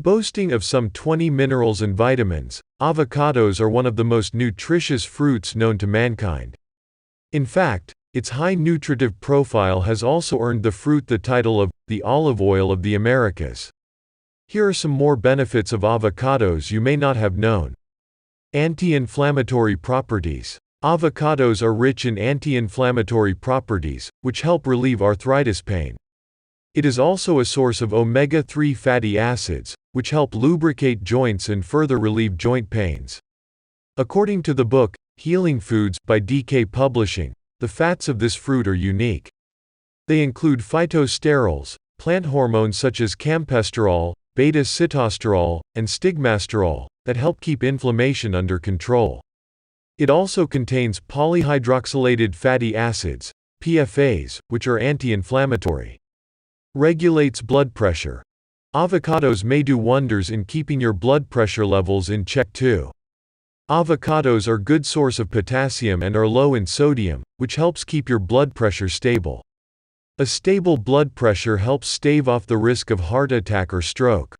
Boasting of some 20 minerals and vitamins, avocados are one of the most nutritious fruits known to mankind. In fact, its high nutritive profile has also earned the fruit the title of the olive oil of the Americas. Here are some more benefits of avocados you may not have known. Anti-inflammatory properties. Avocados are rich in anti-inflammatory properties, which help relieve arthritis pain. It is also a source of omega-3 fatty acids, which help lubricate joints and further relieve joint pains. According to the book, Healing Foods, by DK Publishing, the fats of this fruit are unique. They include phytosterols, plant hormones such as campesterol, beta-sitosterol, and stigmasterol, that help keep inflammation under control. It also contains polyhydroxylated fatty acids, PFAs, which are anti-inflammatory. Regulates blood pressure. Avocados may do wonders in keeping your blood pressure levels in check too. Avocados are a good source of potassium and are low in sodium, which helps keep your blood pressure stable. A stable blood pressure helps stave off the risk of heart attack or stroke.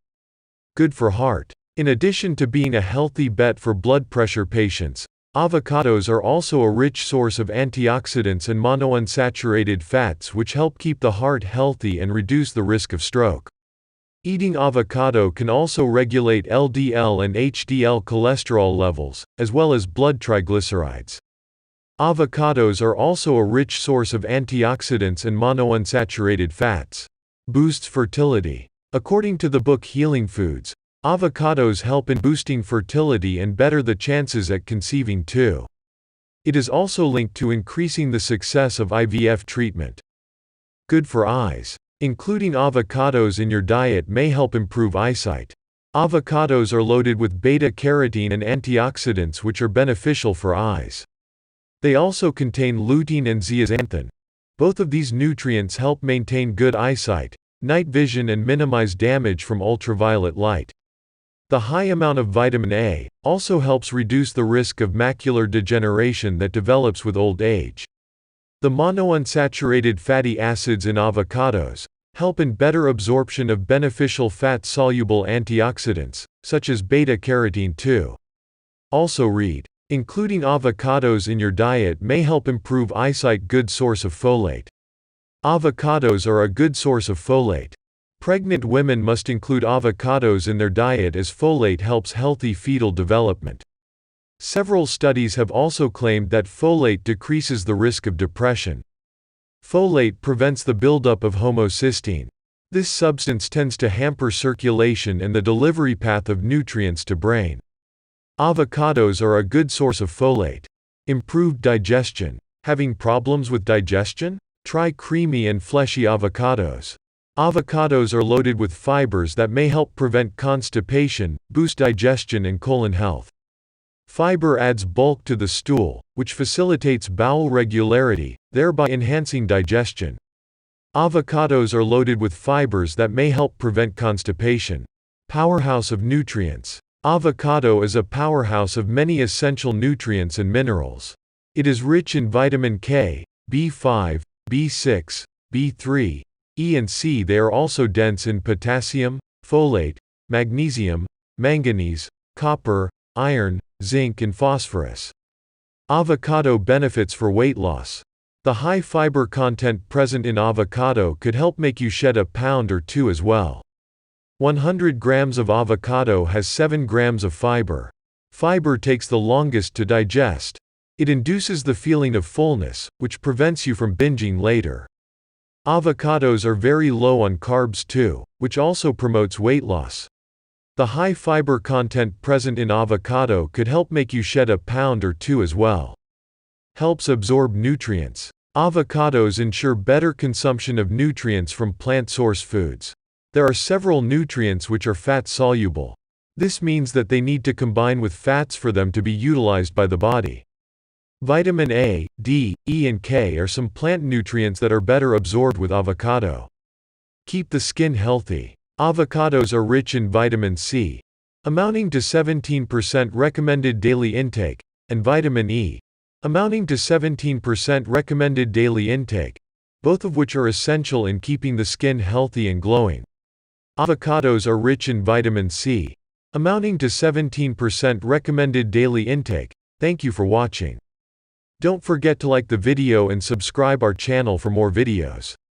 Good for heart. In addition to being a healthy bet for blood pressure patients, avocados are also a rich source of antioxidants and monounsaturated fats which help keep the heart healthy and reduce the risk of stroke. Eating avocado can also regulate LDL and HDL cholesterol levels, as well as blood triglycerides. Avocados are also a rich source of antioxidants and monounsaturated fats. Boosts fertility. According to the book Healing Foods, avocados help in boosting fertility and better the chances at conceiving too. It is also linked to increasing the success of IVF treatment. Good for eyes. Including avocados in your diet may help improve eyesight. Avocados are loaded with beta-carotene and antioxidants which are beneficial for eyes. They also contain lutein and zeaxanthin. Both of these nutrients help maintain good eyesight, night vision, and minimize damage from ultraviolet light. The high amount of vitamin A also helps reduce the risk of macular degeneration that develops with old age. The monounsaturated fatty acids in avocados help in better absorption of beneficial fat-soluble antioxidants, such as beta-carotene too. Also read, including avocados in your diet may help improve eyesight. Good source of folate. Avocados are a good source of folate. Pregnant women must include avocados in their diet as folate helps healthy fetal development. Several studies have also claimed that folate decreases the risk of depression. Folate prevents the buildup of homocysteine. This substance tends to hamper circulation and the delivery path of nutrients to brain. Avocados are a good source of folate. Improved digestion. Having problems with digestion? Try creamy and fleshy avocados. Avocados are loaded with fibers that may help prevent constipation, boost digestion, and colon health. Fiber adds bulk to the stool, which facilitates bowel regularity, thereby enhancing digestion. Avocados are loaded with fibers that may help prevent constipation. Powerhouse of nutrients. Avocado is a powerhouse of many essential nutrients and minerals. It is rich in vitamin K, B5, B6, B3, E and C. They are also dense in potassium, folate, magnesium, manganese, copper, iron, zinc, and phosphorus. Avocado benefits for weight loss. The high fiber content present in avocado could help make you shed a pound or two as well. 100 grams of avocado has 7 grams of fiber. Fiber takes the longest to digest. It induces the feeling of fullness, which prevents you from binging later. Avocados are very low on carbs too, which also promotes weight loss. The high fiber content present in avocado could help make you shed a pound or two as well. Helps absorb nutrients. Avocados ensure better consumption of nutrients from plant source foods. There are several nutrients which are fat-soluble. This means that they need to combine with fats for them to be utilized by the body. Vitamin A, D, E, and K are some plant nutrients that are better absorbed with avocado. Keep the skin healthy. Avocados are rich in vitamin C, amounting to 17% recommended daily intake, and vitamin E, amounting to 17% recommended daily intake, both of which are essential in keeping the skin healthy and glowing. Avocados are rich in vitamin C, amounting to 17% recommended daily intake. Thank you for watching. Don't forget to like the video and subscribe our channel for more videos.